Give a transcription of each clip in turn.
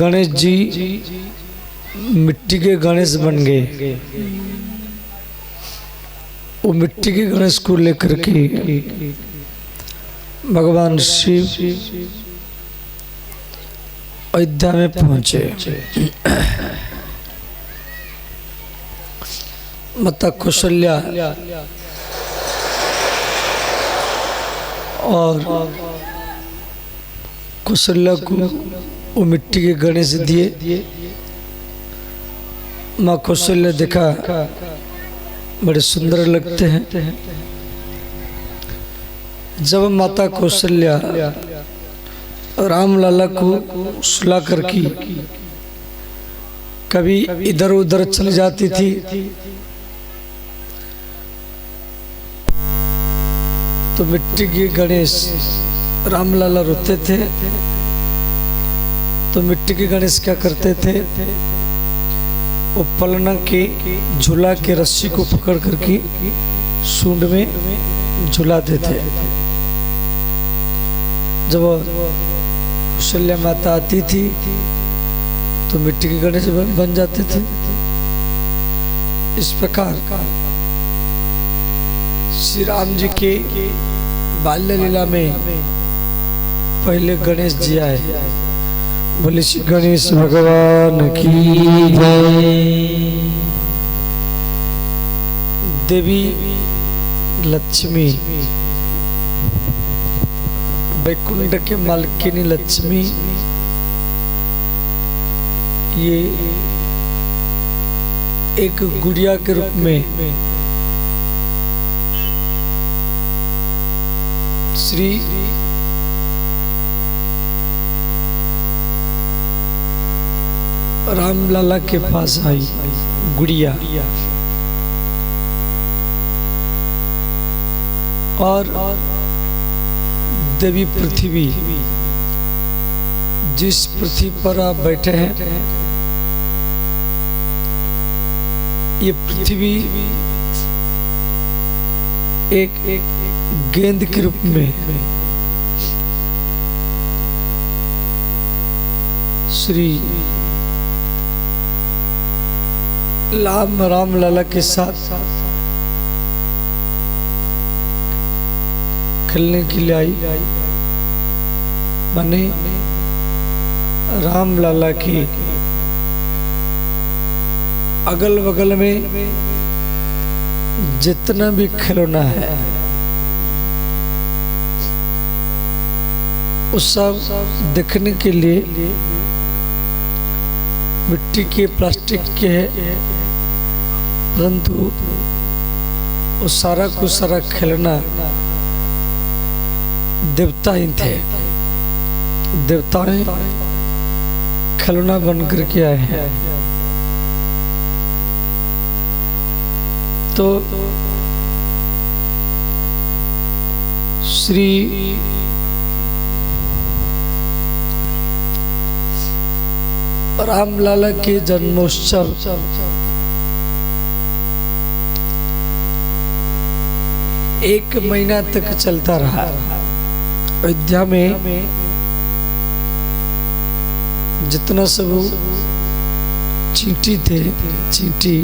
गणेश जी मिट्टी के गणेश बन गए। वो मिट्टी के गणेश को लेकर के भगवान शिव अयोध्या में पहुंचे। माता कौशल्या और कौशल्या को वो मिट्टी के गणेश दिए। माँ कौशल्या देखा बड़े सुंदर लगते हैं। जब माता कौशल्या राम लाला को सुला कर की कभी इधर उधर चली जाती थी तो मिट्टी के गणेश राम लाला रोते थे। तो मिट्टी के गणेश क्या करते थे, वो पलना के झूला के रस्सी को पकड़ करके सूंड में झुलाते थे। जब कौशल्या माता आती थी तो मिट्टी के गणेश बन जाते थे। इस प्रकार श्री राम जी के बाल्य लीला में पहले गणेश जी आए। बोले श्री गणेश भगवान की जय। देवी लक्ष्मी, वैकुंठ के मालकिनी लक्ष्मी, ये एक गुड़िया के रूप में श्री राम लाला के पास आई गुड़िया। और देवी पृथ्वी, जिस पृथ्वी पर आप बैठे हैं, ये पृथ्वी एक गेंद के रूप में श्री राम लाला के साथ खेलने के लिए आई। माने राम लाला की अगल बगल में जितना भी खिलौना है उस सब देखने के लिए मिट्टी के प्लास्टिक के है, परंतु वो सारा को सारा खिलौना देवता ही थे। देवता खिलौना बन करके आए हैं। तो श्री राम लाला के जन्मोत्सव एक महीना तक चलता रहा। अयोध्या में जितना सब चींटी थे, चींटी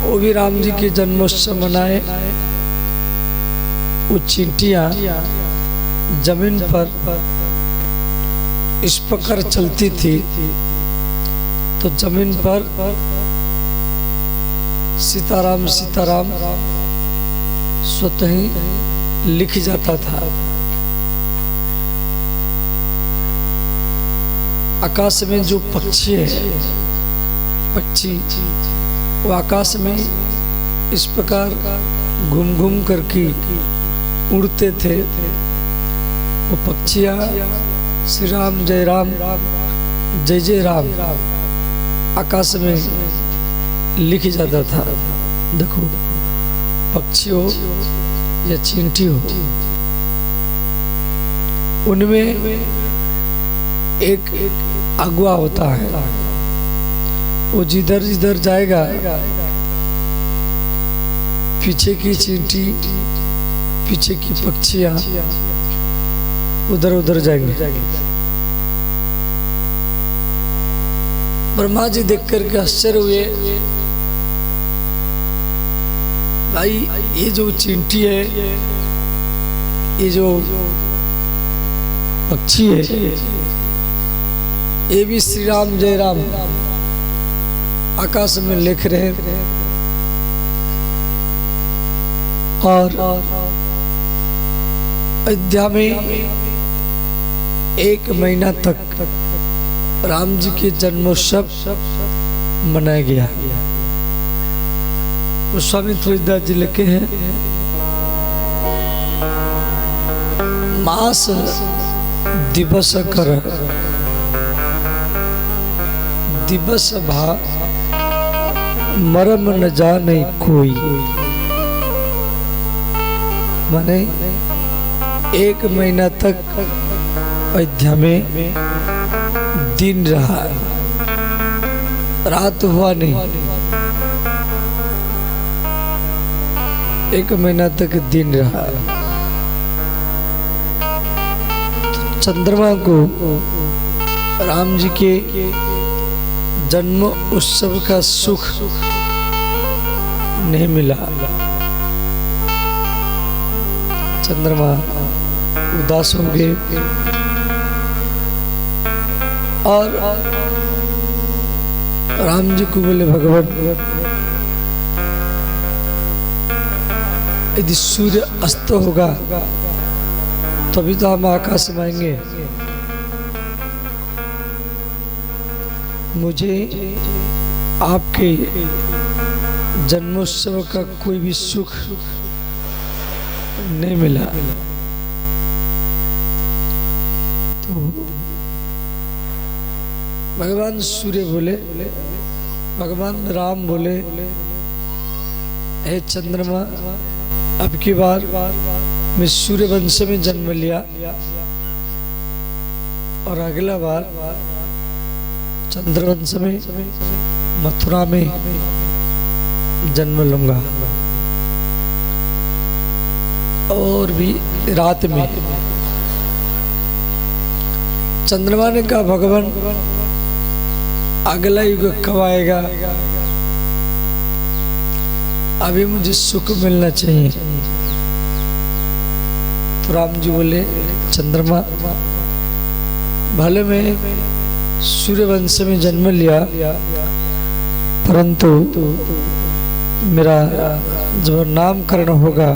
वो भी राम जी के जन्मोत्सव मनाए। वो चींटियां जमीन पर इस प्रकार चलती थी तो जमीन पर सीताराम सीताराम स्वतः ही लिख जाता था। आकाश में जो पक्षी है, पक्षी वो आकाश में इस प्रकार घूम घूम करके उड़ते थे। वो पक्षियाँ श्री राम जय राम जय जय राम आकाश में लिख जाता था। देखो पक्षी हो या चींटी हो, उनमें एक अगुआ होता है। वो जिधर जिधर जाएगा पीछे की चींटी, पीछे की पक्षियाँ उधर उधर जाएंगे। ब्रह्मा जी देख करके आश्चर्य हुए, भाई ये जो चींटी है, ये जो पक्षी है, ये भी श्री राम जय राम आकाश में लिख रहे हैं। और अयोध्या में 1 महीना तक राम जी के जन्मोत्सव मनाया गया। स्वामी तुलसीदास जी लिखे हैं, मास दिवस कर दिवस भा मरम न जाने कोई। माने 1 महीना तक अयोध्या में दिन रहा, रात हुआ नहीं। 1 महीना तक दिन रहा। चंद्रमा को राम जी के जन्म उत्सव का सुख नहीं मिला। चंद्रमा उदास हो गए और राम जी को बोले, भगवान यदि सूर्य अस्त होगा तभी तो हम आकाश में आएंगे। मुझे आपके जन्मोत्सव का कोई भी सुख नहीं मिला। तो भगवान सूर्य बोले, भगवान राम बोले, हे चंद्रमा, अब की बार मैं सूर्य वंश में जन्म लिया और अगला बार चंद्रवंश में मथुरा में जन्म लूंगा। और भी रात में चंद्रमा ने कहा, भगवान अगला युग कब आएगा? अभी मुझे सुख मिलना चाहिए। तो राम जी बोले, चंद्रमा, भले मैं सूर्य वंश में जन्म लिया, परंतु मेरा जब नामकरण होगा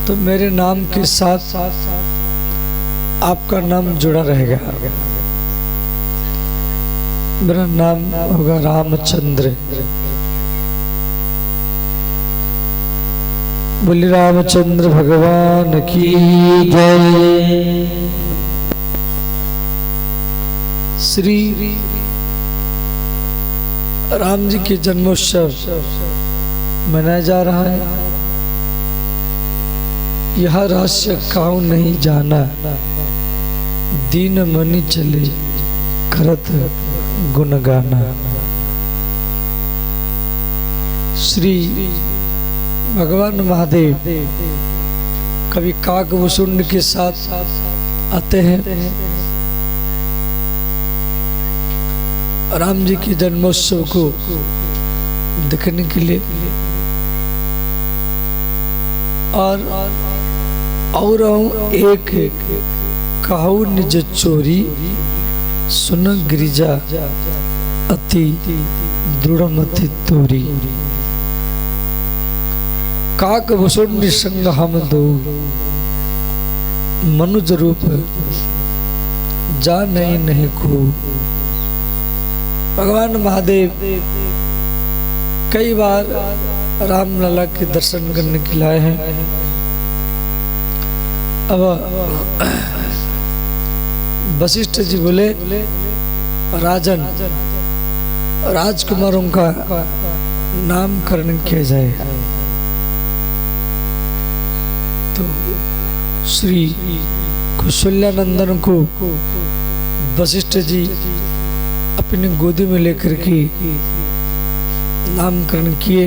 तो मेरे नाम के साथ आपका नाम जुड़ा रहेगा। मेरा नाम होगा रामचंद्र। बोले रामचंद्र भगवान की जय। श्री राम जी के जन्मोत्सव मनाया जा रहा है। यह रहस्य काहू नहीं जाना, दीन मनि चले करत गुण गाना। श्री भगवान महादेव कभी काकभूषुंड के साथ आते हैं, राम जी के जन्मोत्सव को देखने के लिए। और एक कहू निज चोरी, सुन गिरिजा अति दृढ़मति तोरी। काकभूषुंड संग हम दो, मनुज रूप जा नहीं को। भगवान महादेव कई बार रामलला के दर्शन करने के लिए आए हैं। अब वशिष्ठ जी बोले, राजन, राजकुमारों का नामकरण किया जाए। तो श्री कौशल्यानंदन को वशिष्ठ जी अपनी गोदी में लेकर के नामकरण किए।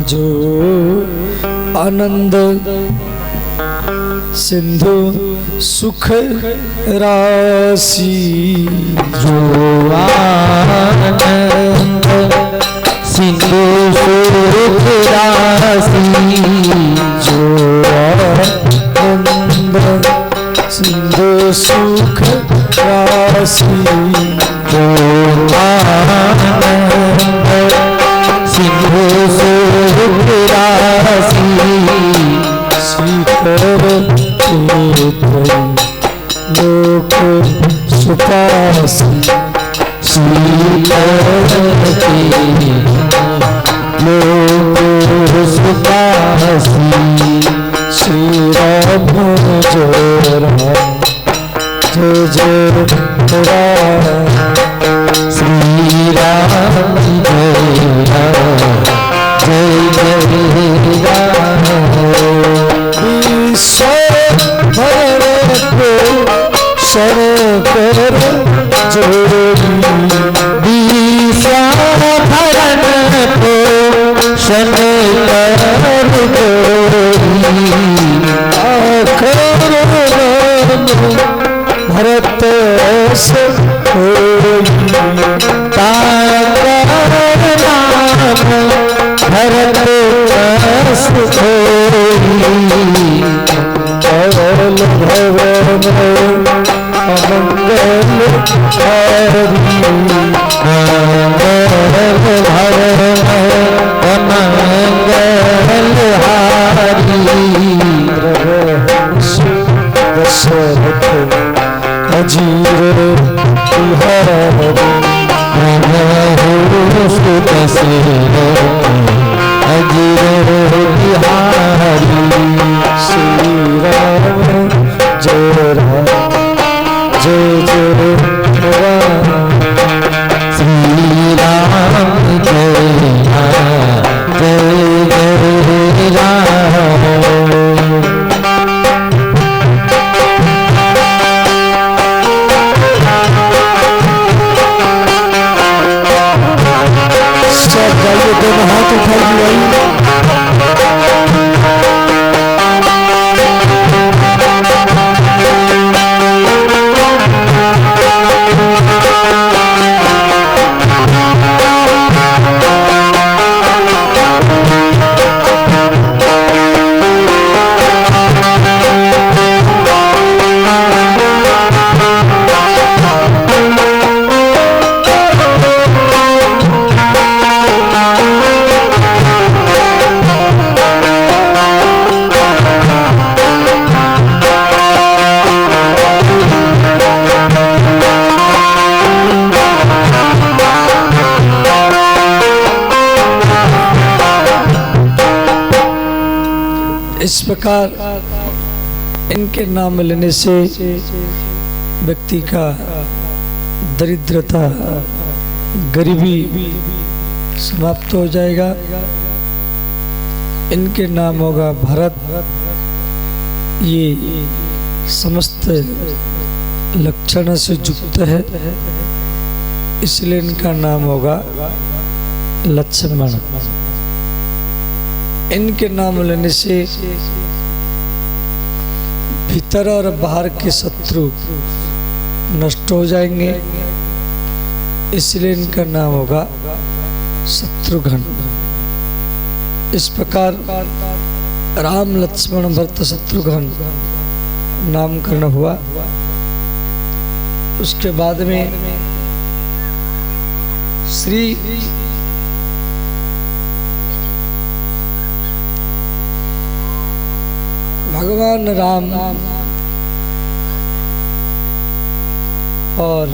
जो आनंद सिंधु सुख राशि, जो आनंद सिंधु सुख राशि, जो आनंद सिंधु सुख राशि, जो आनंद सिंधु सुख राशि, शिखर लोक सुपासी, शिखर लोक सुपासी, श्री राम जय राम जय जय राम, श्री राम जय राम जय जय राम, शंकर जोड़ी, विश्वभरण को शंकर जोड़ी, आखर भरत से होई, ताकर नाम भरत से होई, अवल भवन अमंगल हारी, मंगल भवन अमंगल हारी, दशरथ अजीर बिहारी, सुत से अजीर बिहारी, श्री राम जय राम जय जय राम, श्री राम जय राम जय जय राम, दोनों हाथ उठाइए। इस प्रकार इनके नाम लेने से व्यक्ति का दरिद्रता गरीबी समाप्त हो जाएगा। इनके नाम होगा भरत। ये समस्त लक्षण से युक्त है, इसलिए इनका नाम होगा लक्ष्मण। इनके नाम लेने से भीतर और बाहर के शत्रु नष्ट हो जाएंगे, इसलिए इनका नाम होगा शत्रुघ्न। इस प्रकार राम लक्ष्मण भरत शत्रुघ्न नामकरण हुआ। उसके बाद में श्री भगवान राम और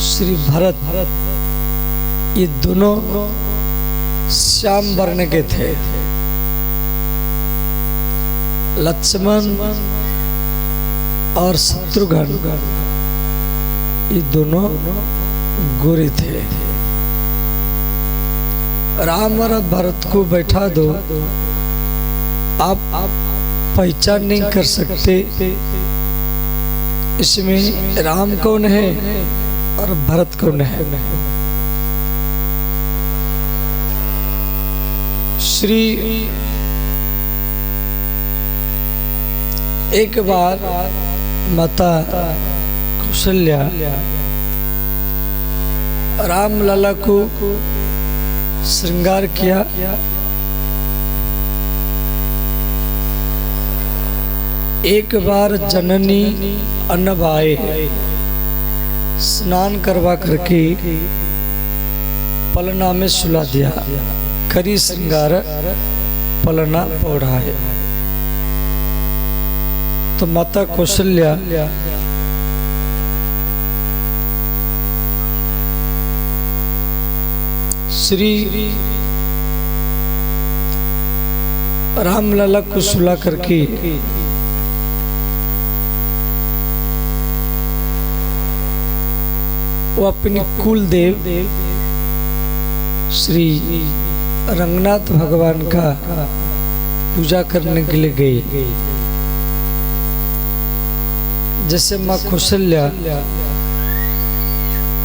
श्री भरत ये दोनों श्याम वर्ण के थे। लक्ष्मण और शत्रुघ्न ये दोनों गोरे थे। राम और भरत को बैठा दो, आप पहचान नहीं कर सकते इसमें राम कौन है और भरत कौन है। श्री एक बार माता कौशल्या राम लला को श्रृंगार किया। एक बार जननी अन्नबाए स्नान करवा करके पलना में सुला दिया। करी श्रृंगार पलना ओढ़ाए। तो माता कौशल्या श्री रामलला को सुला करके वो अपनी कुल देव श्री रंगनाथ भगवान का पूजा करने के लिए गई। जैसे माँ कौशल्या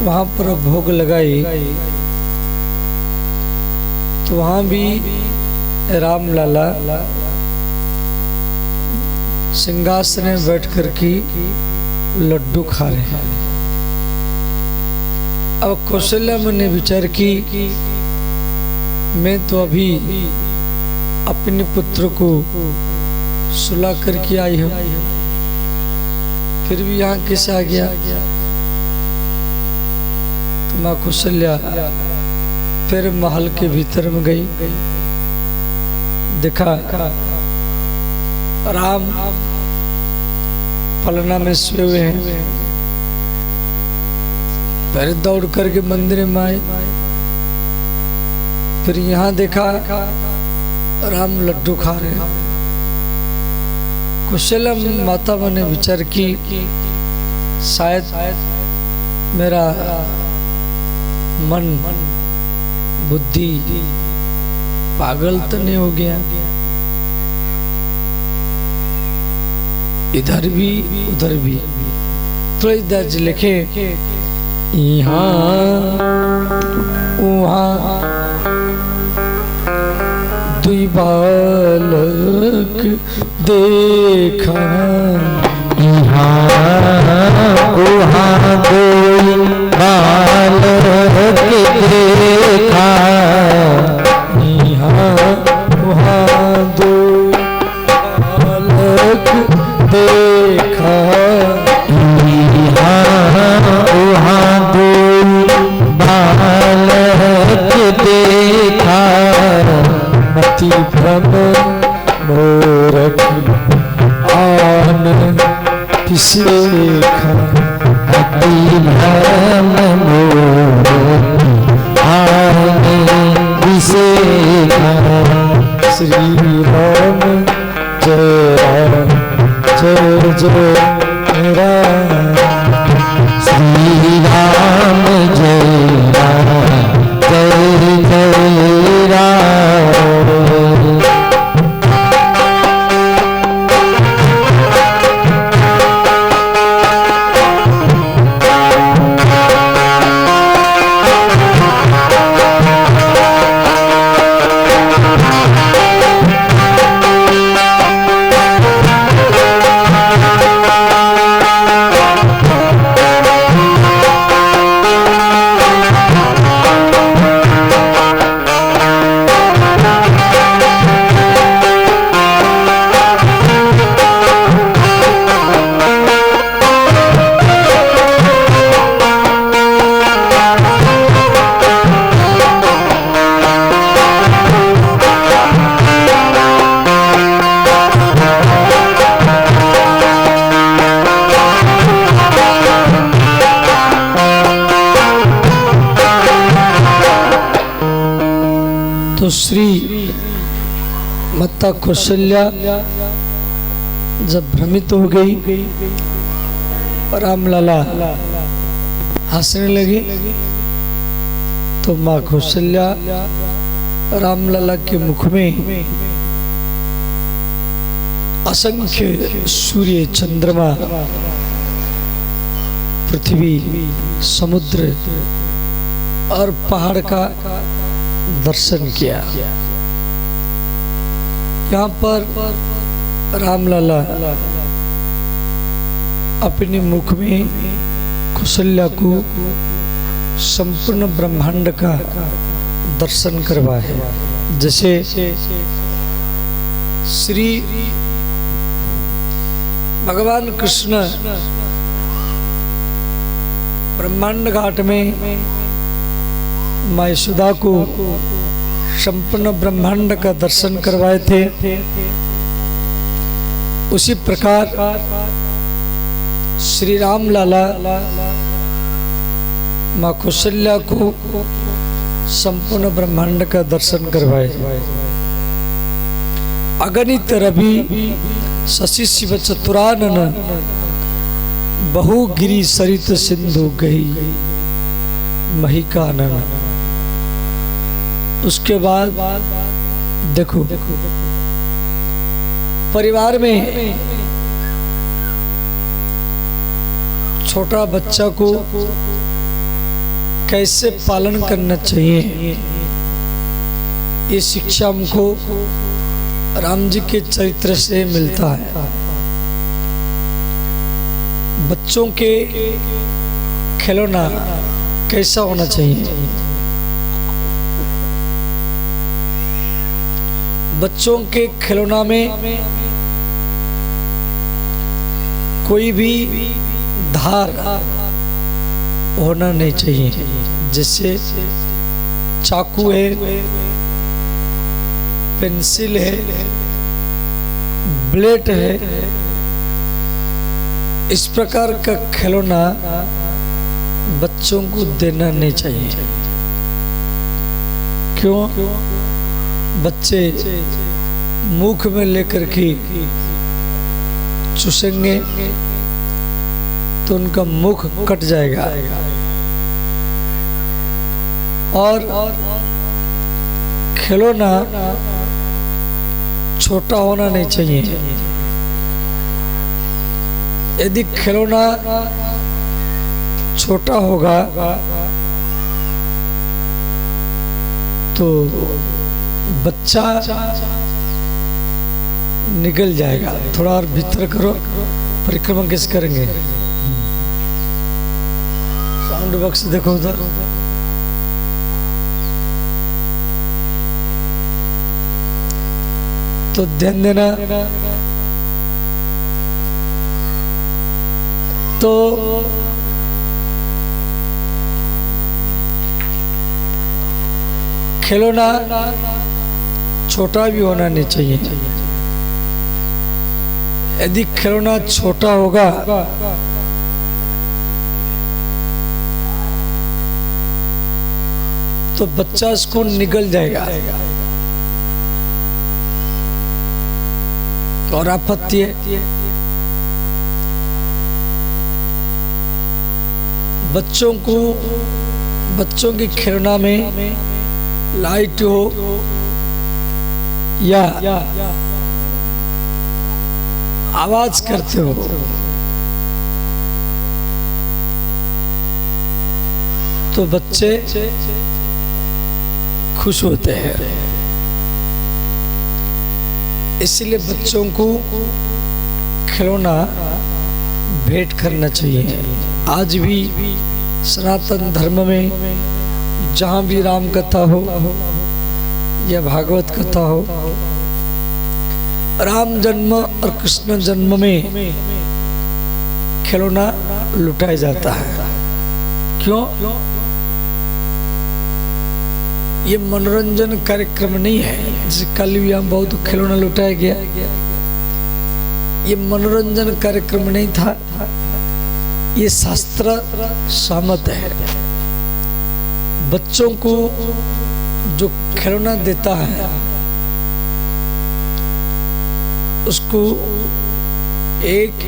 वहां पर भोग लगाई तो वहां भी रामलला सिंहासन में बैठ कर के लड्डू खा रहे हैं। अब कौशल्या ने विचार की मैं तो अभी अपने पुत्र को सुला करके आई हूं, फिर भी यहाँ कैसे आ गया। तो माँ कौशल्या फिर महल के भीतर में गई। देखा राम पलना में सोए हुए हैं। फिर दौड़ करके मंदिर में आए। फिर यहाँ देखा राम लड्डू खा रहे हैं। कौशल्या माता ने विचार की शायद मेरा मन बुद्धि पागल तो नहीं हो गया, इधर भी उधर भी। तो इधर लिखे यहाँ वहाँ दुई बालक देखा। यहाँ वहाँ दुई बालक देखा। यहाँ वहाँ दुई बालक देखा। वहाँ दुई बालक देखा। मति भ्रम मोरख आन पिसेखा। मति भ्रम मोरख आन पिसेखा। श्री राम जय राम जय जय राम। श्री राम जय राम जय जय राम। तो श्री माता कौशल्या जब भ्रमित हो गई, रामलला हंसने लगी, तो माँ कौशल्या रामलला के मुख में असंख्य सूर्य चंद्रमा पृथ्वी समुद्र और पहाड़ का दर्शन किया। यहाँ पर रामलला अपने मुख में कौशल्या को संपूर्ण ब्रह्मांड का दर्शन करवाए। जैसे श्री भगवान कृष्ण ब्रह्मांड घाट में माँ यशोदा को संपूर्ण ब्रह्मांड का दर्शन करवाए थे, उसी प्रकार श्री राम लाला माँ कौशल्या को संपूर्ण ब्रह्मांड का दर्शन करवाए। अगणित रवि शशि शिव चतुरानन बहु गिरी सरित सिंधु गई महिकानन। उसके बाद देखो परिवार में छोटा बच्चा को कैसे पालन करना चाहिए, ये शिक्षा हमको राम जी के चरित्र से मिलता है। बच्चों के खिलौना कैसा होना चाहिए, बच्चों के खिलौना में कोई भी धार होना नहीं चाहिए। जैसे चाकू है, पेंसिल है, ब्लेड है, इस प्रकार का खिलौना बच्चों को देना नहीं चाहिए। क्यों? बच्चे मुख में लेकर के चूसेंगे तो उनका मुख कट जाएगा। और खिलौना छोटा होना नहीं चाहिए। यदि खिलौना छोटा होगा तो बच्चा निकल जाएगा। थोड़ा और भीतर करो, परिक्रमा कैसे करेंगे? साउंड बॉक्स देखो उधर। तो ध्यान देना। तो खिलौना छोटा भी होना नहीं चाहिए। यदि खिलौना छोटा होगा तो बच्चा इसको निगल जाएगा और आपत्ति है। बच्चों की खिलौना में लाइट हो या आवाज करते हो तो बच्चे खुश होते हैं। इसलिए बच्चों को खिलौना भेंट करना चाहिए। आज भी सनातन धर्म में जहाँ भी राम कथा हो या भागवत कथा हो, राम जन्म और कृष्ण जन्म में खिलौना लुटाया जाता है। क्यों? ये मनोरंजन कार्यक्रम नहीं है। जैसे कल भी हम बहुत खिलौना लुटाया गया, ये मनोरंजन कार्यक्रम नहीं था, ये शास्त्र सम्मत है। बच्चों को जो खिलौना देता है उसको एक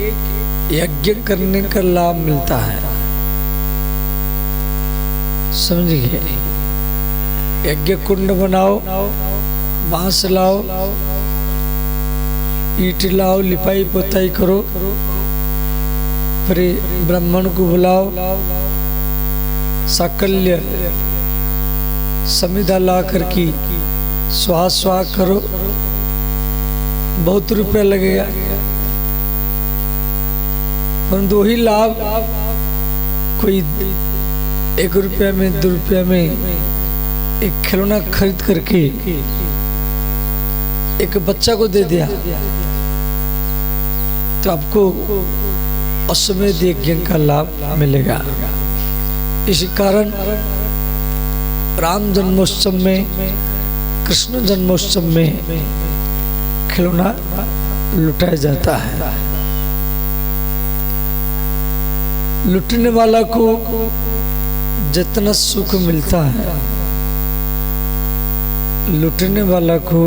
यज्ञ करने का लाभ मिलता है। समझिए, यज्ञ कुंड बनाओ, बांस लाओ, ईट लाओ, लिपाई पोताई करो, फिर ब्राह्मण को बुलाओ, साकल्य समिधा ला कर की स्वाहा स्वाहा करो, बहुत रुपया लगेगा, परंतु वही लाभ कोई 1 रुपया में 2 रुपया में एक खिलौना खरीद करके एक बच्चा को दे दिया तो आपको अश्वमेध यज्ञ का लाभ मिलेगा। इसी कारण राम जन्मोत्सव में, कृष्ण जन्मोत्सव में खिलौना लुटाया जाता है। लुटने वाला को जितना सुख मिलता है, लुटने वाला को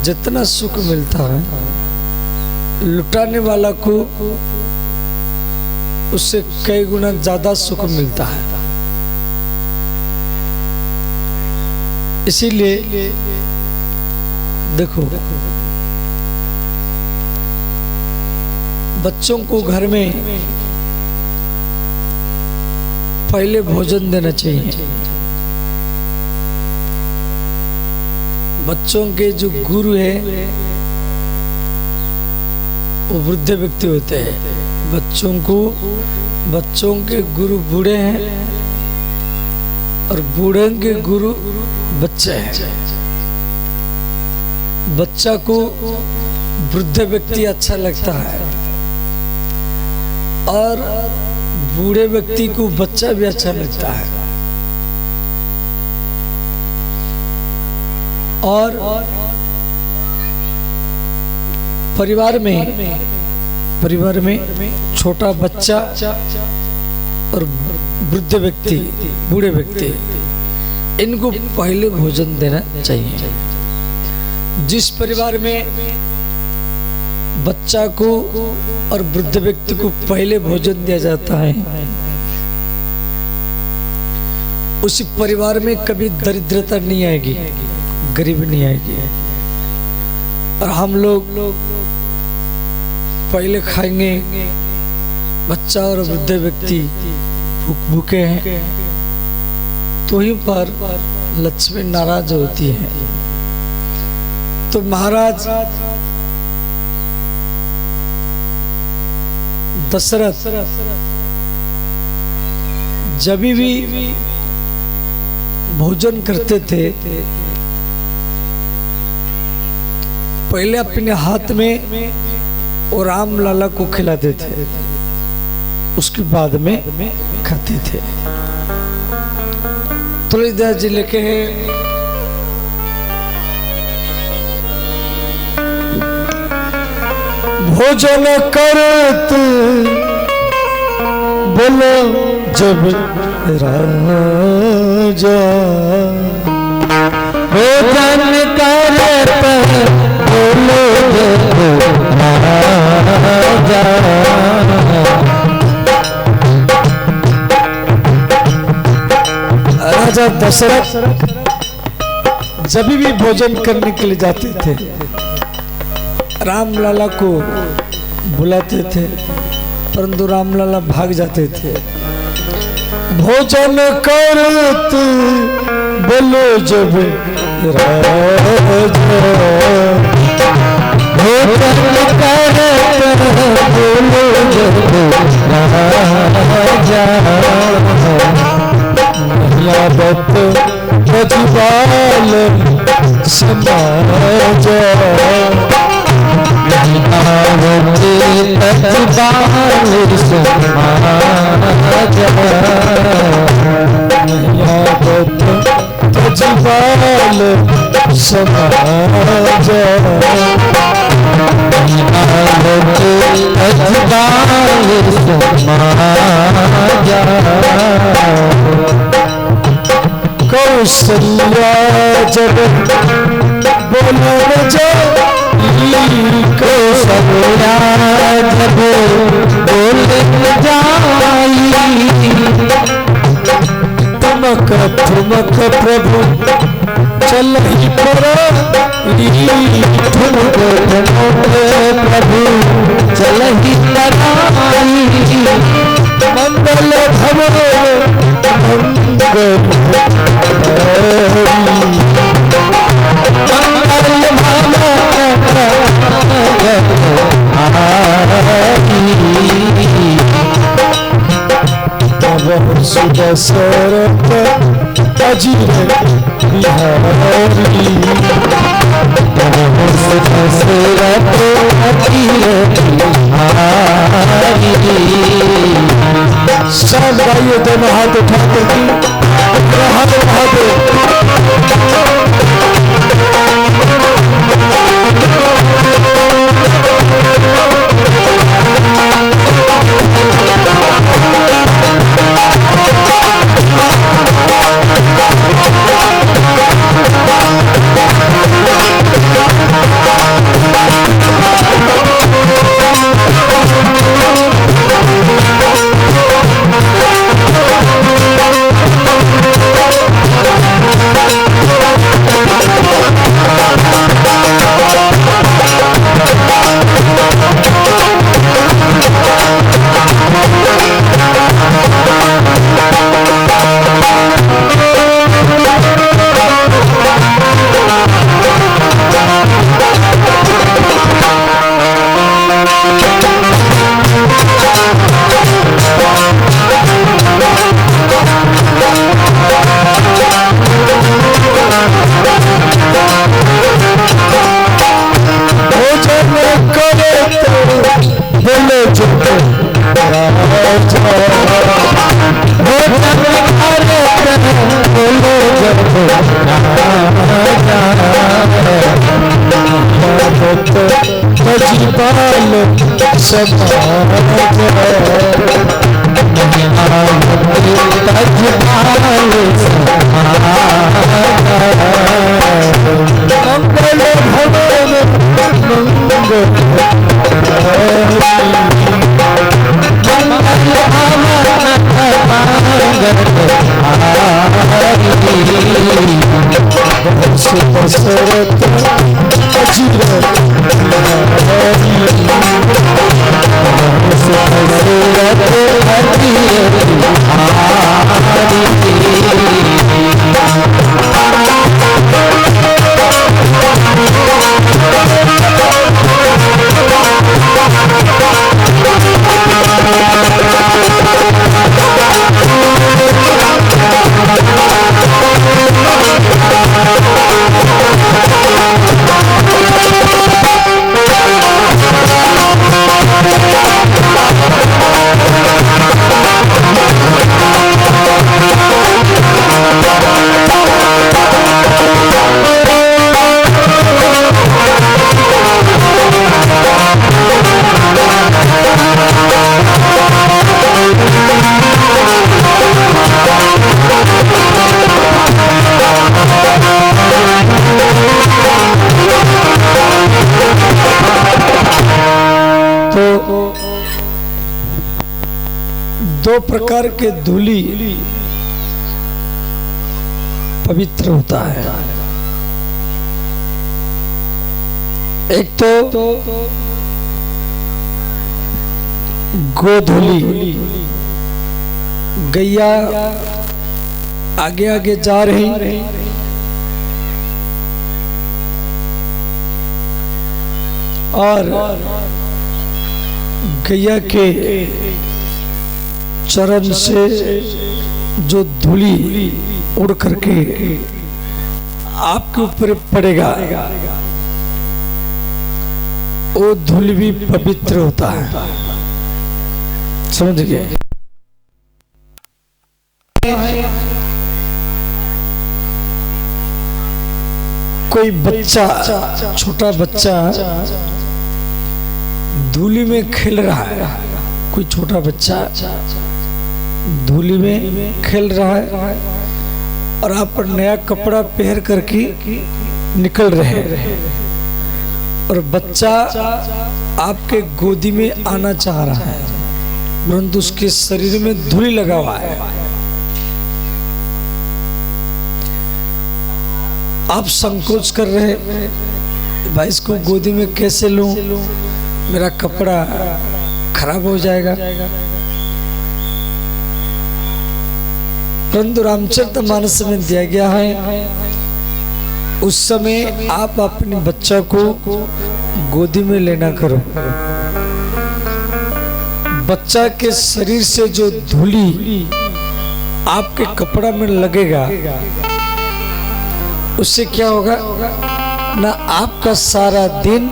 जितना सुख मिलता है, लुटाने वाला को उससे कई गुना ज्यादा सुख मिलता है। इसीलिए देखो, बच्चों को घर में पहले भोजन देना चाहिए। बच्चों के जो गुरु है वो वृद्ध व्यक्ति होते हैं। बच्चों के गुरु बूढ़े हैं और बूढ़े के गुरु बच्चे हैं। बच्चा को वृद्ध व्यक्ति अच्छा लगता है और बूढ़े व्यक्ति को बच्चा भी अच्छा लगता है। और परिवार में छोटा बच्चा और वृद्ध व्यक्ति, बूढ़े व्यक्ति, इनको पहले भोजन देना चाहिए। जिस परिवार में बच्चा को और वृद्ध व्यक्ति को पहले भोजन दिया जाता है, उसी परिवार में कभी दरिद्रता नहीं आएगी, गरीबी नहीं आएगी। और हम लोग पहले खाएंगे, बच्चा और वृद्ध व्यक्ति भूखे हैं, तो ही पर लक्ष्मी नाराज होती है। तो महाराज दशरथ जब भी भोजन करते थे, पहले अपने हाथ में और राम लाला को खिलाते थे, उसके बाद में खाते थे। तुलसीदास जी लिखे हैं, भोजन करत बोलो जब राजा, भोजन करत बोलो जब राजा, राजा दशरथ जब भी भोजन करने के लिए जाते थे, राम लाला को बुलाते थे, परंतु राम लाला भाग जाते थे। भोजन करत बोलो जब राजा, भोजन करत बोलो जब राजा, यावत बजबाल समाज, तजबाल समाज, कौशल्या जब बोलो जा, कौशल्या जब बोले जाई, ठुमक ठुमक प्रभु चल ही पर, ठुमक ठुमक प्रभु चल ही तराई, मंगल भवन मंगल मंगल भवन सुदशरथ अजीर बिहारी दशरथ अजीर बिहारी। सब गाइए दोनों हाथ उठा करके दो प्रकार के धूली पवित्र होता है। एक तो गोधूली, गैया आगे आगे जा रही और गैया के चरण से जो धूली उड़ करके आपके ऊपर पड़ेगा वो धूल भी पवित्र होता है। समझ गए? कोई बच्चा, छोटा बच्चा धूली में खेल रहा है, कोई छोटा बच्चा धूली में खेल रहा है और आप नया कपड़ा पहन करके निकल रहे हैं और बच्चा आपके गोदी में आना चाह रहा है, परंतु उसके शरीर में धूली लगा हुआ है। आप संकोच कर रहे हैं, भाई इसको गोदी में कैसे लूं, मेरा कपड़ा खराब हो जाएगा। परंतु रामचरितमानस में दिया गया है उस समय आप अपने बच्चा को गोदी में लेना करो। बच्चा के शरीर से जो धूली आपके कपड़ा में लगेगा, उससे क्या होगा ना, आपका सारा दिन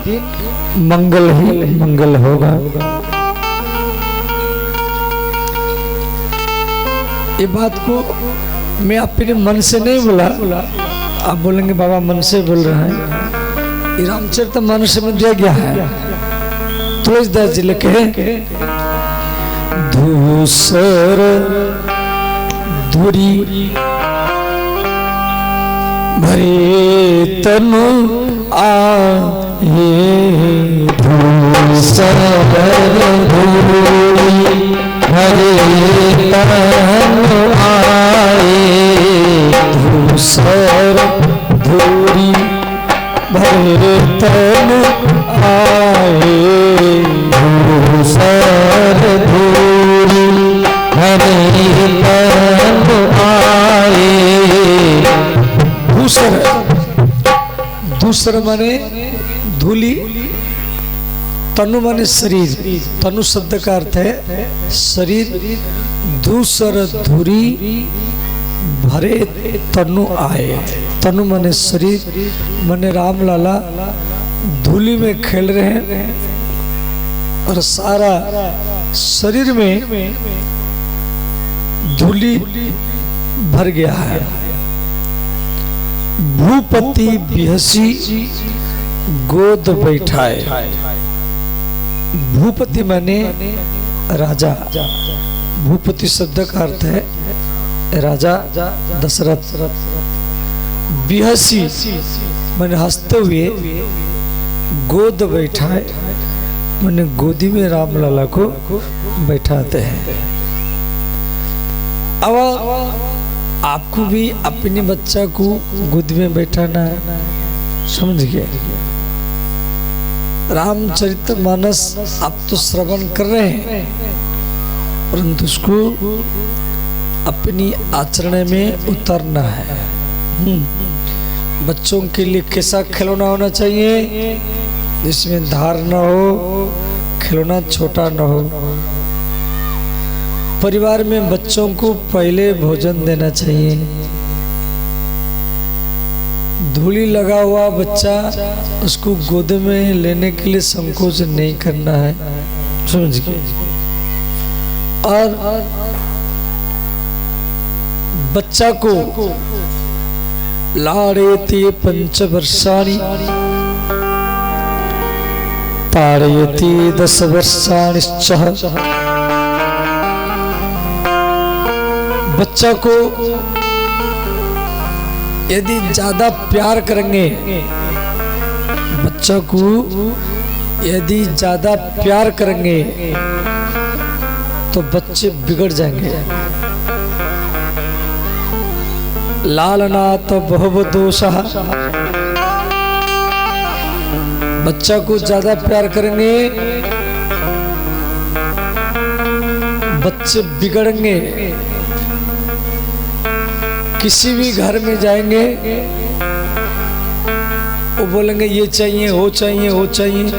मंगल ही मंगल होगा। ये बात को मैं अपने मन से नहीं बोला, आप बोलेंगे बाबा मन से बोल रहे हैं। ये रामचरितमानस में दिया गया है। तुलसीदास जी लिखे, धूसर धुरी भरे तनु आए, धूसर धुरी भरे तनु आए, धूसर धुरी भरे तनु आए, धूसर धुरी भरे तनु आए। दूसर, दूसर माने धूली, तनु माने शरीर, तनु शब्द का अर्थ है शरीर। दूसर धुरी भरे तनु आए, तनु माने शरीर, माने राम लाला धूली में खेल रहे हैं और सारा शरीर में धूली भर गया है। भूपति बिहसी गोद बैठाए, भूपति माने राजा, भूपति शब्द का अर्थ है राजा दशरथ। बिहसी माने हंसते हुए, गोद बैठाए माने गोदी में राम लाला को बैठाते हैं। अब आपको भी अपने बच्चा को गोद में बैठाना है, समझ गए। रामचरितमानस आप तो श्रवण कर रहे हैं, परंतु उसको अपनी आचरण में उतारना है। बच्चों के लिए कैसा खिलौना होना चाहिए जिसमें धार न हो, खिलौना छोटा न हो। परिवार में बच्चों को पहले भोजन देना चाहिए। धूली लगा हुआ बच्चा, उसको गोद में लेने के लिए संकोच नहीं करना है, समझ गए। और बच्चा को लाड़ेति पंचवर्षाणि ताड़यति 10 वर्षाणिश्च। बच्चा को यदि ज्यादा प्यार करेंगे, बच्चा को यदि ज्यादा प्यार करेंगे तो बच्चे बिगड़ जाएंगे। लालनात बहु दोषः, बच्चा को ज्यादा प्यार करेंगे बच्चे बिगड़ेंगे। किसी भी घर में जाएंगे वो बोलेंगे ये चाहिए, वो चाहिए, वो चाहिए,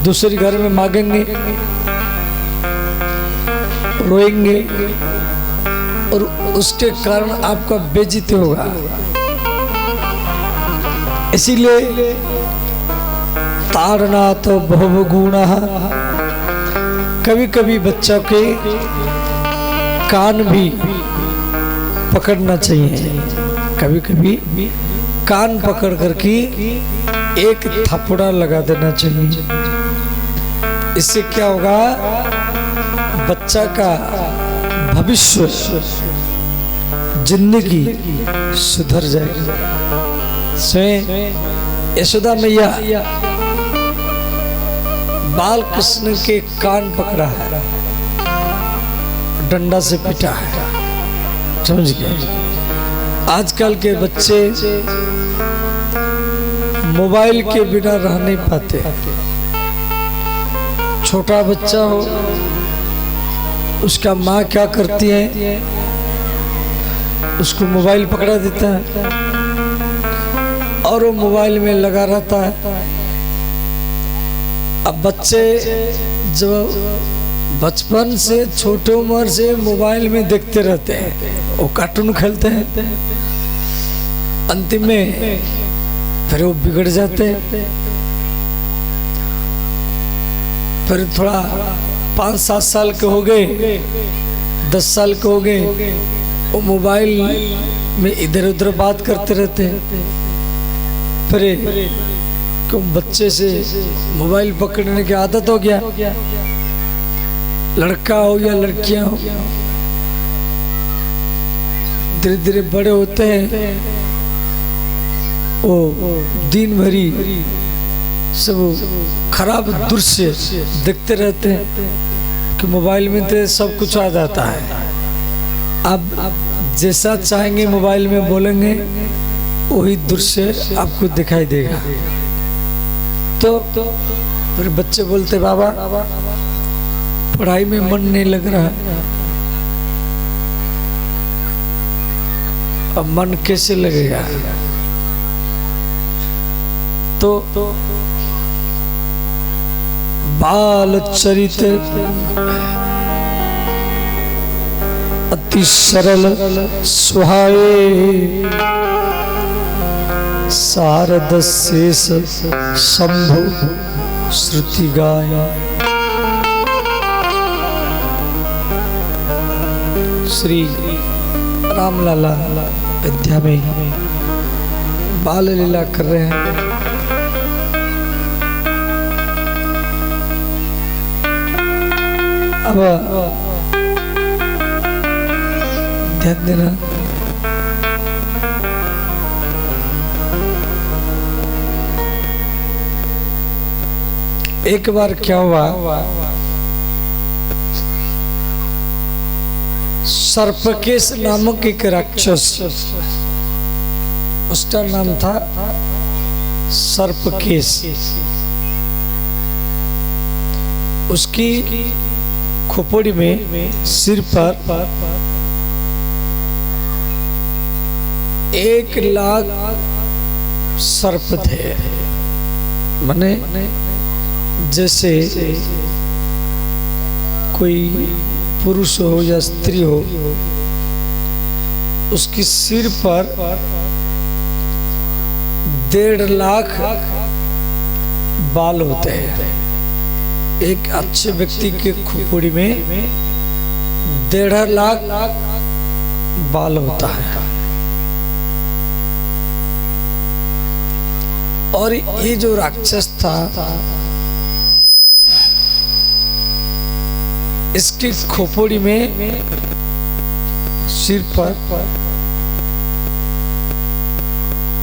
दूसरे घर में मांगेंगे, रोएंगे और उसके कारण आपका बेइज्जती होगा। इसीलिए ताड़ना तो बहुगुणः, कभी कभी बच्चा के कान भी पकड़ना चाहिए, कभी कभी कान पकड़ करके एक थपड़ा लगा देना चाहिए। इससे क्या होगा, बच्चा का भविष्य जिंदगी सुधर जाएगी। स्वयं यशोदा मैया बाल कृष्ण के कान पकड़ा है, डंडा से पिटा है, समझ गए। आजकल के बच्चे मोबाइल के बिना रह नहीं पाते। छोटा बच्चा हो, उसका माँ क्या करती है, उसको मोबाइल पकड़ा देता है और वो मोबाइल में लगा रहता है। अब बच्चे जब बचपन से छोटे उम्र से मोबाइल में देखते रहते हैं, वो कार्टून खेलते हैं, अंतिम में फिर वो बिगड़ जाते हैं। फिर थोड़ा 5-7 साल के हो गए, 10 साल के हो गए, वो मोबाइल में इधर उधर बात करते रहते हैं। फिर क्यों बच्चे से मोबाइल पकड़ने की आदत हो गया, लड़का हो या लड़कियां हो, धीरे धीरे बड़े होते हैं, वो दिन भरी सब खराब दृश्य देखते रहते हैं कि मोबाइल में तो सब कुछ आ जाता है। अब जैसा चाहेंगे मोबाइल में बोलेंगे वही दृश्य आपको दिखाई देगा। तो फिर बच्चे बोलते बाबा पढ़ाई में मन नहीं लग रहा है। अब मन कैसे लगेगा? तो बाल चरित अति सरल सुहाए, शारद शेष शंभु श्रुति गाया। श्री रामलाला अयोध्या में बाल लीला कर रहे हैं। अब ध्यान देना, एक बार क्या हुआ, सर्पकेश नामक एक राक्षस, उसका नाम था सर्पकेश। उसकी खोपड़ी में सिर पर 1,00,000 सर्प थे। माने जैसे कोई पुरुष हो या स्त्री हो, उसकी सिर पर 1.5 बाल होते हैं। एक अच्छे व्यक्ति के खोपड़ी में 1.5 बाल होता है। और ये जो राक्षस था, इसकी खोपड़ी में सिर पर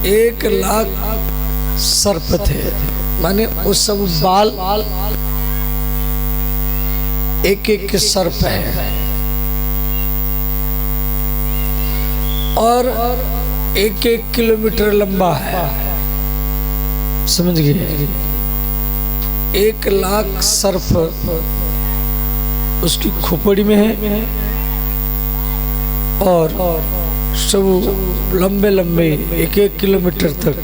1,00,000 सर्प थे। माने वो सब बाल एक एक के सर्प है, और 1-1 किलोमीटर लंबा है। समझ गए? 1,00,000 सर्प उसकी खोपड़ी में है, और सब लंबे लंबे 1-1 किलोमीटर तक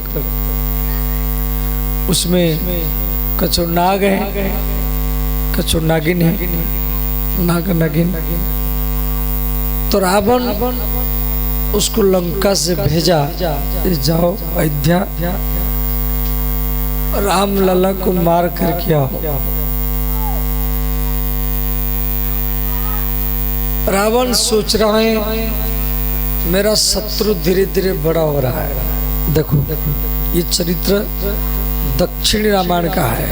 उसमें कछु नाग है, कछु नागिन है, नाग नागिन। तो रावण उसको लंका से भेजा, जाओ अयोध्या राम लला को मार कर क्या हो। रावण सोच रहा है मेरा शत्रु धीरे धीरे बड़ा हो रहा है। देखो ये चरित्र दक्षिण रामायण का है।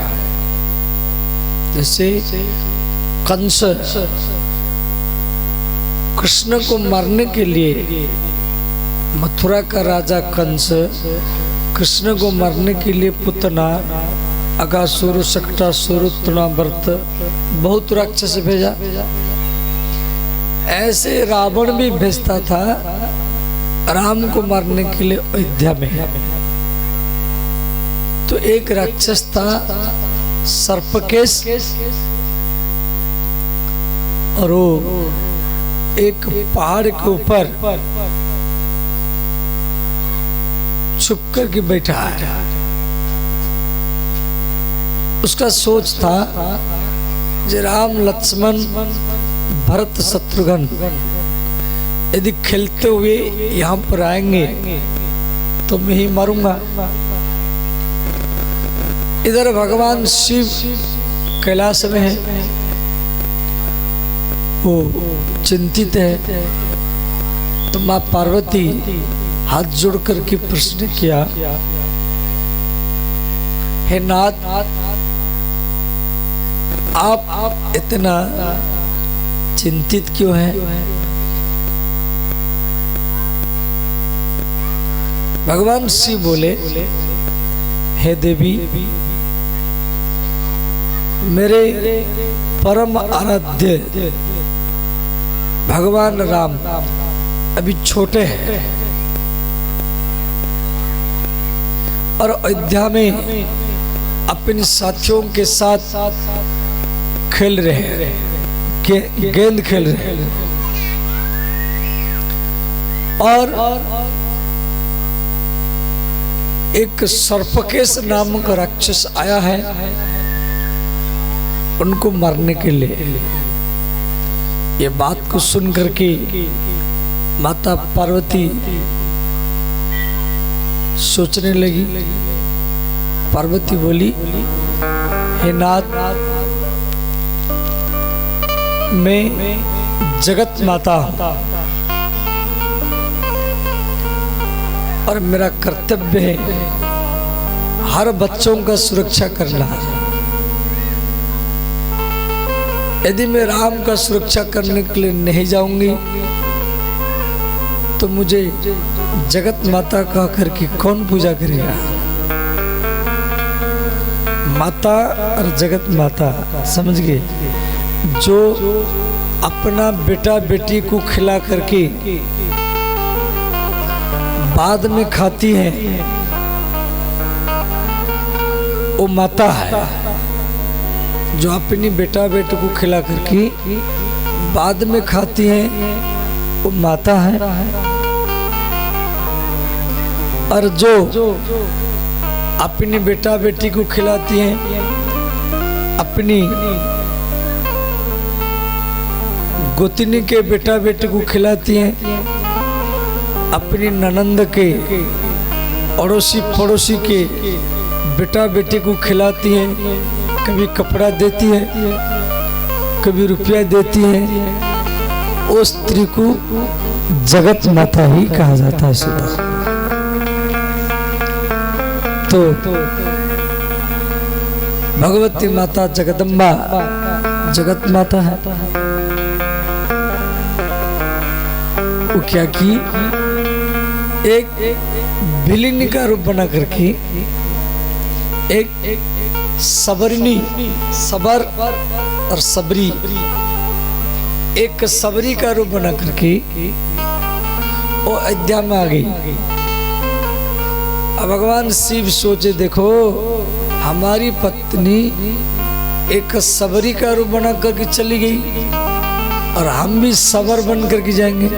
जैसे कंस कृष्ण को मारने के लिए, मथुरा का राजा कंस कृष्ण को मारने के लिए पुतना, अगासुर, शक्टासुर, तृणावर्त बहुत राक्षस भेजा। ऐसे रावण भी भेजता था राम को मारने के लिए अयोध्या में। तो एक राक्षस था सर्पकेश, और वो एक पहाड़ के ऊपर छुप करके बैठा है। उसका सोच था जे राम लक्ष्मण भरत शत्रुघ्न यदि खेलते हुए यहाँ पर आएंगे तो मैं ही मरूंगा। इधर भगवान शिव कैलाश में है, वो चिंतित है। तो माँ पार्वती हाथ जोड़कर के प्रश्न किया, हे नाथ, आप इतना चिंतित क्यों हैं? भगवान शिव बोले, हे देवी, मेरे परम आराध्य भगवान राम अभी छोटे हैं और अयोध्या में अपने साथियों के साथ खेल रहे हैं, गेंद खेल रहे हैं। और एक सर्पकेश नामक राक्षस आया है उनको मारने के लिए। ये बात को सुन करके माता पार्वती सोचने लगी। पार्वती बोली, हे नाथ, मैं जगत माता हूं और मेरा कर्तव्य है हर बच्चों का सुरक्षा करना। यदि मैं राम का सुरक्षा करने के लिए नहीं जाऊंगी तो मुझे जगत माता कह करके कौन पूजा करेगा? माता और जगत माता समझ गए, जो अपना बेटा बेटी को खिला करके बाद में खाती है वो माता है। जो अपनी बेटा बेटे को खिला करके बाद में खाती है वो माता है। और जो अपनी बेटा बेटी को खिलाती है, अपनी गोतनी के बेटा बेटे को खिलाती है, अपनी ननंद के अड़ोसी पड़ोसी के बेटा बेटे को खिलाती है, कभी कपड़ा देती है, कभी रुपया देती है, उस स्त्री को जगत माता ही कहा जाता है। सुबह तो भगवती माता जगदम्बा जगत माता है। वो क्या की, एक बिलिनी का रूप बना करके एक सबरनी, सबर और सबरी, एक सबरी का रूप बना करके वो अयोध्या में आ गई। अब भगवान शिव सोचे, देखो हमारी पत्नी एक सबरी का रूप बना करके चली गई और हम भी सबर बन करके जाएंगे।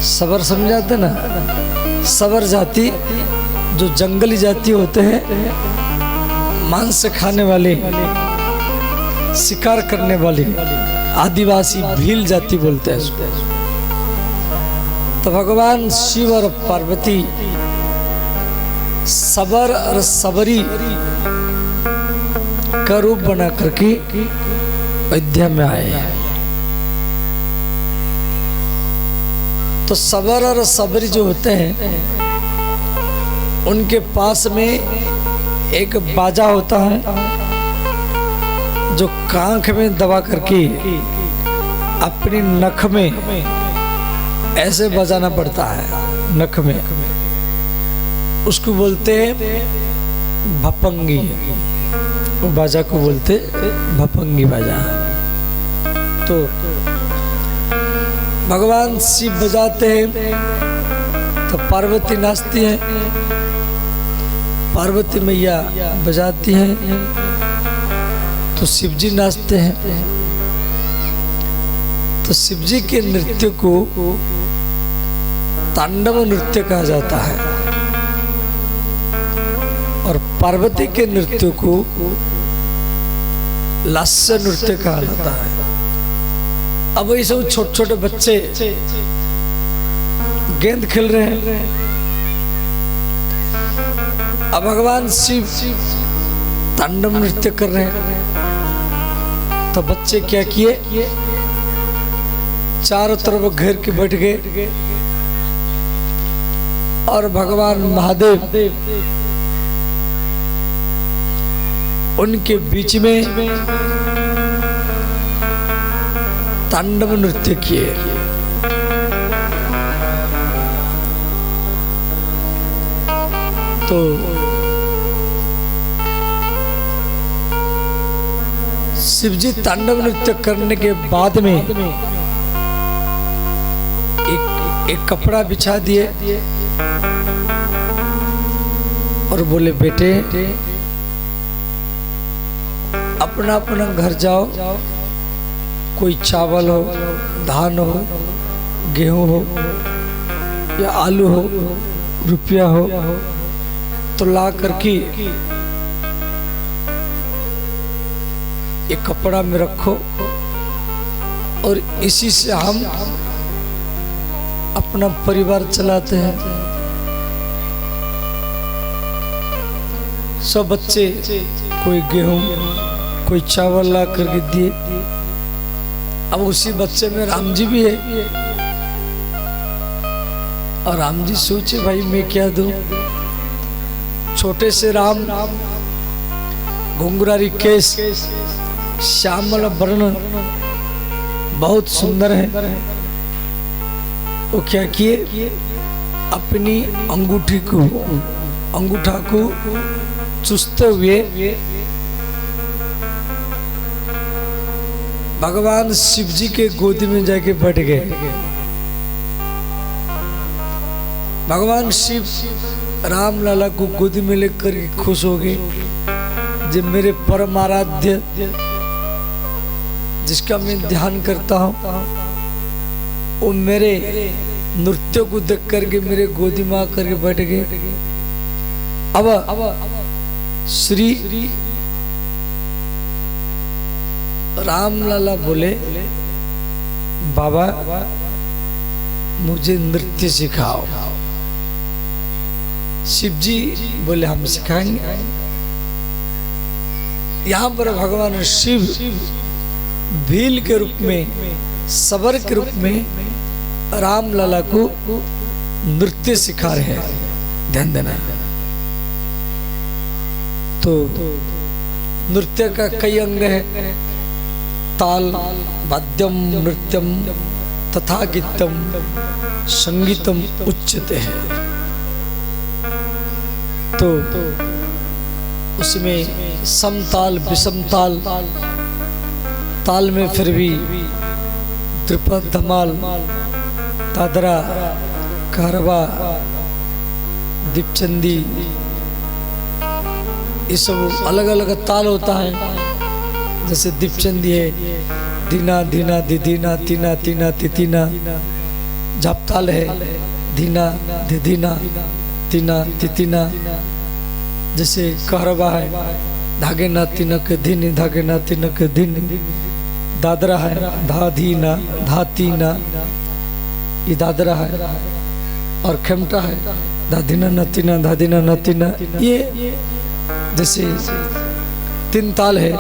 सबर समझाते ना, सबर जाति जो जंगली जाति होते हैं, मांस खाने वाले, शिकार करने वाले, आदिवासी भील जाति बोलते हैं उसको। तो भगवान शिव और पार्वती सबर और सबरी का रूप बना करके अयोध्या में आए हैं। तो सबर और सबरी जो होते हैं उनके पास में एक बाजा होता है जो कांख में दबा करके अपनी नख में ऐसे बजाना पड़ता है। नख में उसको बोलते हैं भपंगी। वो बाजा को बोलते भपंगी बाजा। तो भगवान शिव बजाते हैं तो पार्वती नाचती है, पार्वती मैया बजाती हैं तो शिवजी नाचते हैं। तो शिवजी के नृत्य को तांडव नृत्य कहा जाता है और पार्वती के नृत्य को लास्य नृत्य कहा जाता है। अब ये सब छोटे छोटे बच्चे गेंद खेल रहे हैं। अब भगवान शिव तांडव नृत्य कर रहे हैं। तो बच्चे क्या किए, चारों तरफ घेर के बैठ गए और भगवान महादेव उनके बीच में तांडव नृत्य किए। तो शिवजी तांडव नृत्य करने के बाद में एक कपड़ा बिछा दिए और बोले बेटे अपना अपना घर जाओ, कोई चावल हो, धान हो, गेहूं हो या आलू हो, रुपया हो तो ला करके एक कपड़ा में रखो और इसी से हम अपना परिवार चलाते हैं। सब बच्चे कोई गेहूं कोई चावल ला करके दिए। अब उसी बच्चे में राम जी भी है और राम जी सोचे भाई मैं क्या दूं। छोटे से राम, घुंघरारी केस, श्यामल वर्ण, बहुत सुंदर है। वो क्या किए, अपनी अंगूठा को चूसते हुए भगवान शिव जी के गोदी में जाके बैठ गए। भगवान शिव राम लाला को गोदी में लेकर के खुश हो गए। जब मेरे परम आराध्य जिसका मैं ध्यान करता हूँ वो मेरे नृत्य को देख करके मेरे गोदी में आकर के बैठ गए। अब श्री राम लाला बोले बाबा मुझे नृत्य सिखाओ। शिव जी बोले हम सिखाएंगे। यहाँ पर भगवान शिव भील के रूप में, सबर के रूप में राम लाला को नृत्य सिखा रहे हैं। ध्यान देना। तो नृत्य का कई अंग है, ताल, वाद्यम, नृत्यम तथा गीतम संगीतम उच्यते है। तो उसमें समताल, विषमताल, ताल में फिर भी त्रिपद, धमाल, दादरा, कारवा, दीपचंदी, ये सब अलग अलग ताल होता है। जैसे दीपचंदी है धीना धीना धिधीना तीना तीना तिथीना। झापताल है धीना धिधीना तीना तिथीना। जैसे कहरबा है धागे ना तिनक धीनी धागे ना तिनक धीनी। दादरा है धा धीना धा तीना, ये दादरा है। और खेमटा है धाधीना नतीना धाधीना नतीना। ये जैसे तीन ताल है,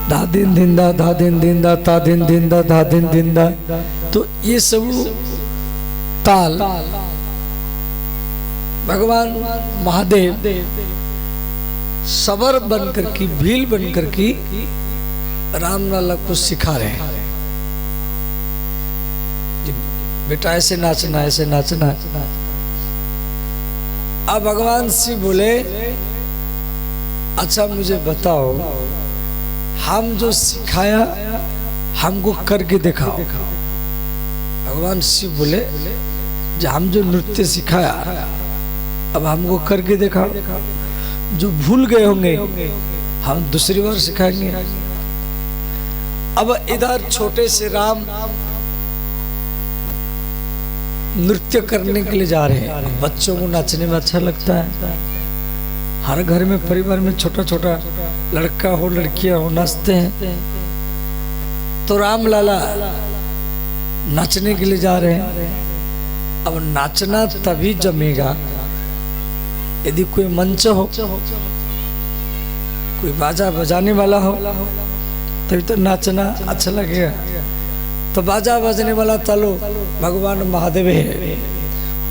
धा दिन धिंदा धा दिन धिंदा ता दिन धिंदा धा दिन धिंदा। तो ये सब ताल भगवान महादेव सबर बनकर की, भील बनकर की राम लाला को सिखा रहे हैं। बेटा ऐसे नाचना, ऐसे नाचना। अब भगवान शिव बोले अच्छा मुझे बताओ, हम जो सिखाया हमको करके दिखाओ। भगवान शिव बोले जो हम जो नृत्य सिखाया अब हमको करके दिखाओ। जो भूल गए होंगे हम दूसरी बार सिखाएंगे। अब इधर छोटे से राम नृत्य करने के लिए जा रहे हैं। बच्चों को नाचने में अच्छा लगता है, हर घर में परिवार में छोटा छोटा लड़का हो लड़कियां हो नाचते हैं। तो राम लाला नाचने के लिए जा रहे हैं। अब नाचना तभी जमेगा यदि कोई मंच हो, कोई बाजा बजाने वाला हो, तभी तो नाचना अच्छा लगेगा। तो बाजा बजने वाला तालो भगवान महादेव है,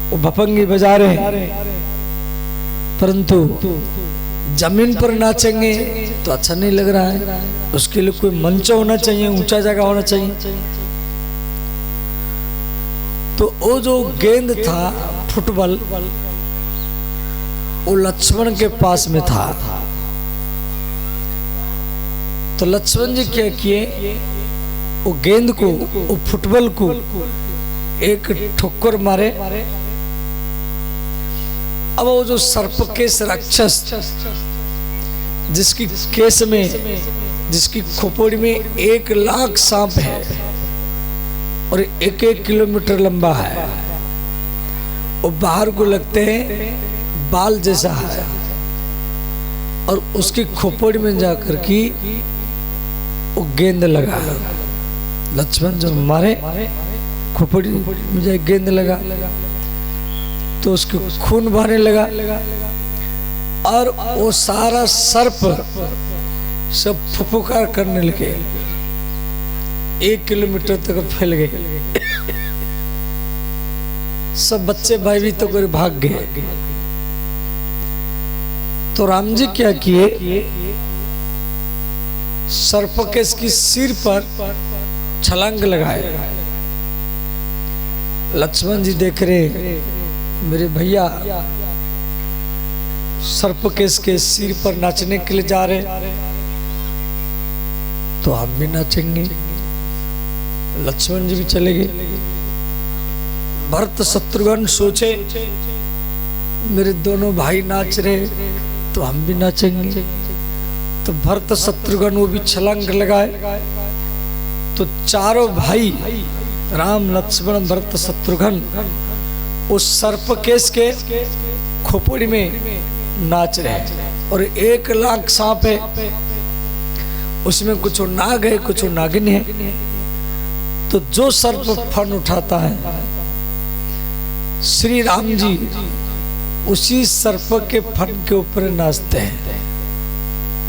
वो भपंगी बजा रहे हैं। परंतु जमीन पर नाचेंगे तो अच्छा नहीं लग रहा है, उसके लिए कोई मंच होना चाहिए, ऊंचा जगह होना चाहिए। तो वो जो गेंद था फुटबॉल, वो लक्ष्मण के पास में था। तो लक्ष्मण जी क्या किए, वो गेंद को, वो फुटबॉल को एक ठोकर मारे। अब वो जो सर्पकेश राक्षस, जिसकी केस में, जिसकी खोपड़ी में 1 लाख सांप है और 1-1 किलोमीटर लंबा है, वो बाहर को लगते हैं बाल जैसा है, और उसकी खोपड़ी में जाकर की वो गेंद लगा। लक्ष्मण जब मारे, खोपड़ी में जाए गेंद लगा तो उसके खून बहने लगा, और वो सारा सर्प सब फुफुकार करने लगे, 1 किलोमीटर तक फैल गए। सब बच्चे भाई भी तो कर भाग गए। तो राम जी क्या किए, सर्पकेश की सिर पर छलांग लगाए। लक्ष्मण जी देख रहे, मेरे भैया सर्पकेश के सिर पर नाचने के लिए जा रहे, तो हम भी नाचेंगे। लक्ष्मण जी भी चले गए। भरत शत्रुघ्न सोचे, मेरे दोनों भाई नाच रहे तो हम भी नाचेंगे। तो भरत शत्रुघ्न वो भी छलांग लगाए। तो चारों भाई राम लक्ष्मण भरत शत्रुघ्न उस सर्पकेश के खोपड़ी में नाच रहे हैं, और 1 लाख सांप है, उसमें कुछ नाग है, कुछ नागिन है। तो जो सर्प फन उठाता है, श्री राम जी उसी सर्प के फन के ऊपर नाचते हैं।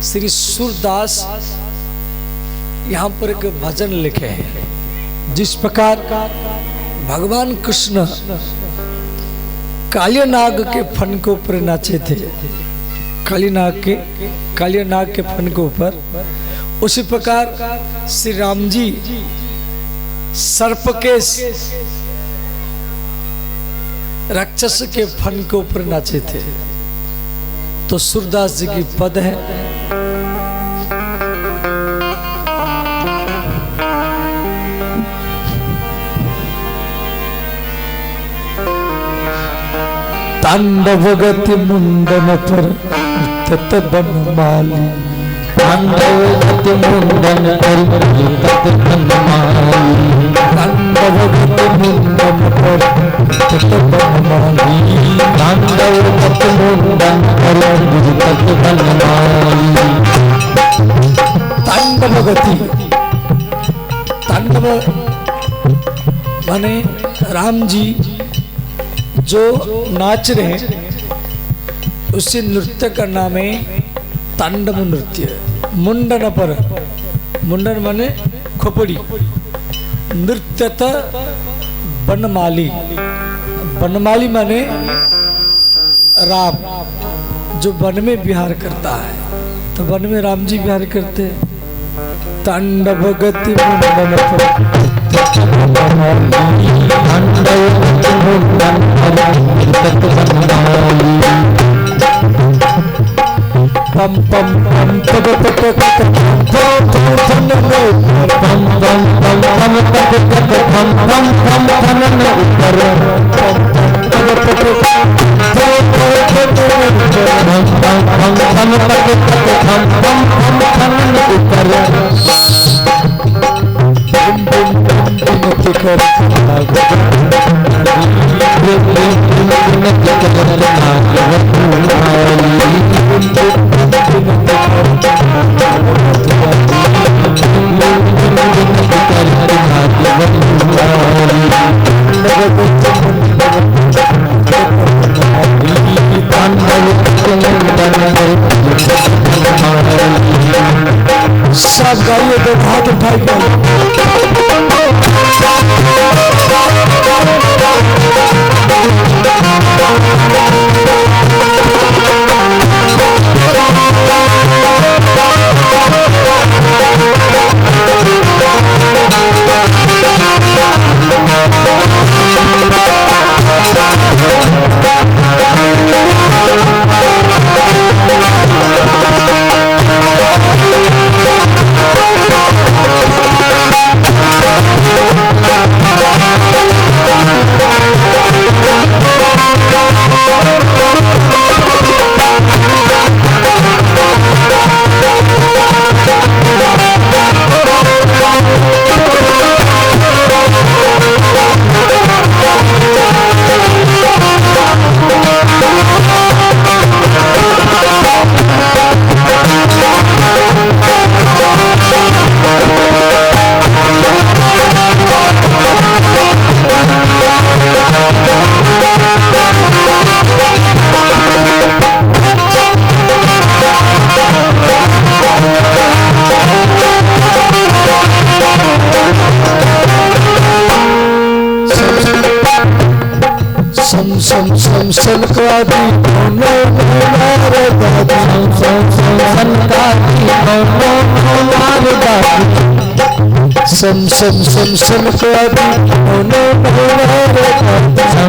श्री सूरदास यहाँ पर एक भजन लिखे हैं, जिस प्रकार भगवान कृष्ण कालिया नाग के फन के ऊपर नाचे थे, कालिया नाग के फन के ऊपर, उसी प्रकार श्री राम जी सर्पकेश राक्षस के फन के ऊपर नाचे थे। तो सूरदास जी की पद है, तांडव गति मुंडन पर तत बनमाली, तांडव गति मुंडन पर तत बनमाली, तांडव गति मुंडन पर तत बनमाली, तांडव गति मुंडन पर तत बनमाली। तांडव गति, तांडव माने राम जी जो नाच रहे हैं, उसी नृत्य का नाम है तांडव नृत्य। मुंडन पर, मुंडन माने खोपड़ी, नृत्यत बनमाली, बनमाली माने राम जो वन में विहार करता है। तो वन में राम जी विहार करते हैं। तांडव गति मुंडन पर तांडव गति मुंडन पर तत बनमाली, पम पम पम तब तक पम पम पम पम पम पम तत तत पम पम पम धनन ऊपर, पम तब तक पम पम पम तत तत पम पम पम धनन ऊपर, बम बम बम बम कर नाग भाई सनकादी कोनो मार दादी सनकादी कोनो मार दादी सनकादी कोनो मार दादी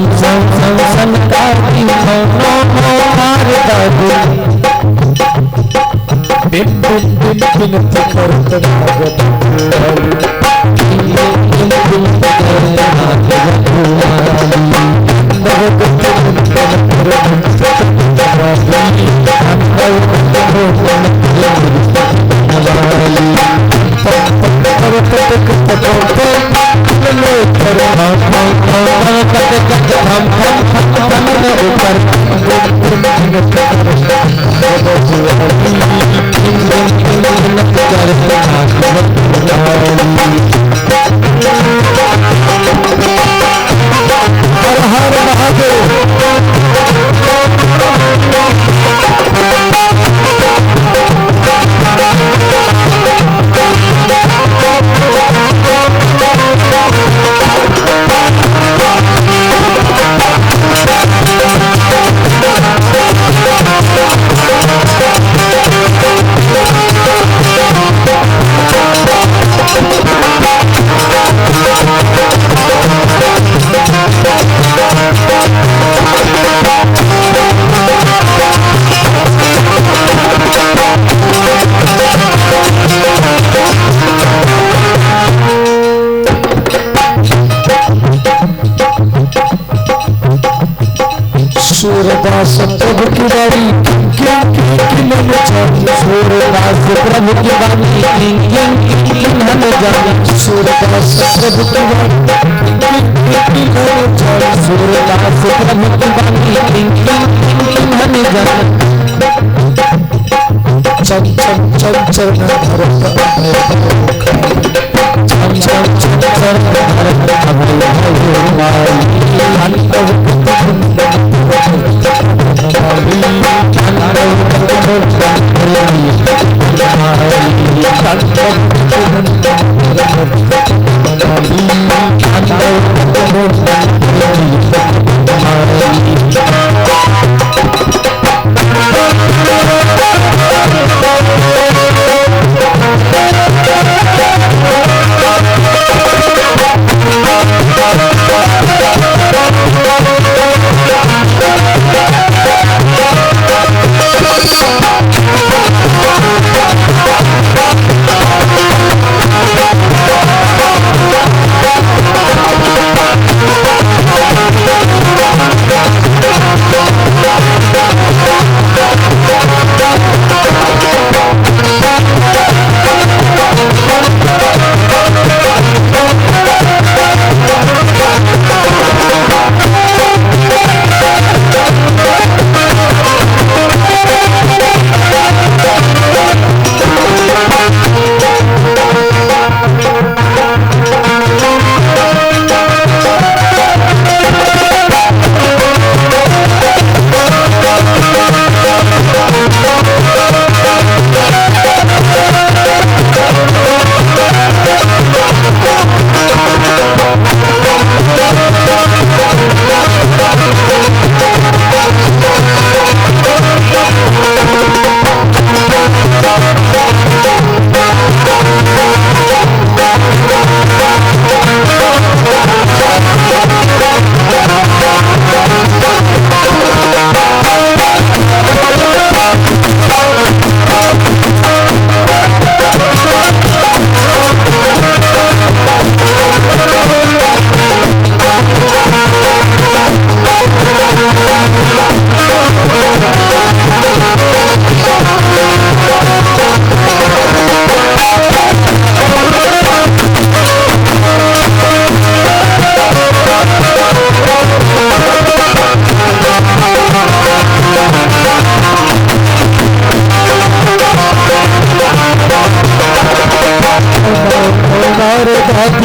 सनकादी कोनो मार दादी बिन बिन बिन बिन करत भागत सूरदास प्रभु की बारी सूरदास प्रभु की बारी सूरदास प्रभु की बारी सूरदास प्रभु की बारी चम चम चम चरण भरत चम चम चम चरण भरत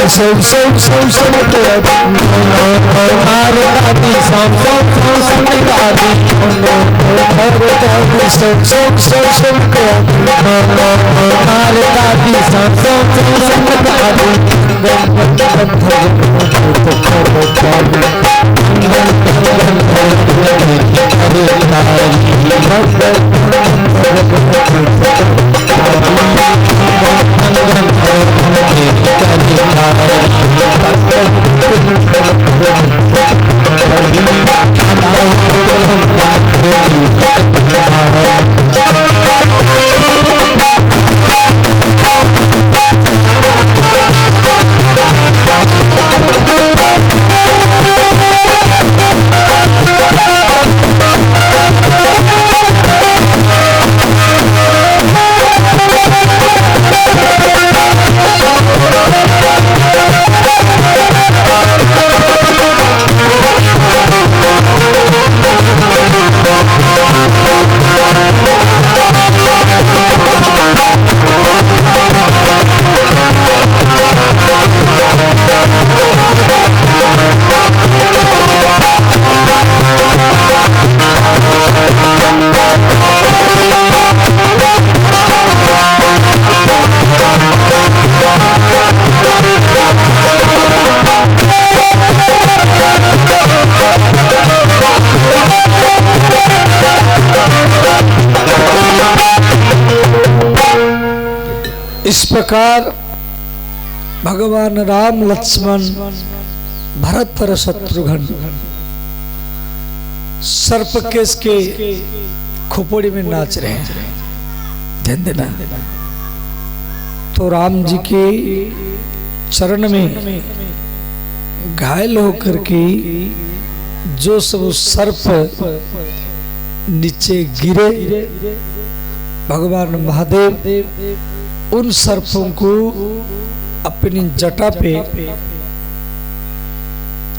सब सब सब सब मारे दादी सब सब सब सब दादी सब सब सब सब मारे दादी सब सब सब दादी इस प्रकार भगवान राम लक्ष्मण भरत और शत्रुघ्न सर्पकेश के खोपड़ी में नाच रहे हैं। ध्यान देना। तो राम जी के चरण में घायल होकर के जो सब सर्प नीचे गिरे, भगवान महादेव उन सर्पों को अपनी जटा पे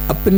अपनी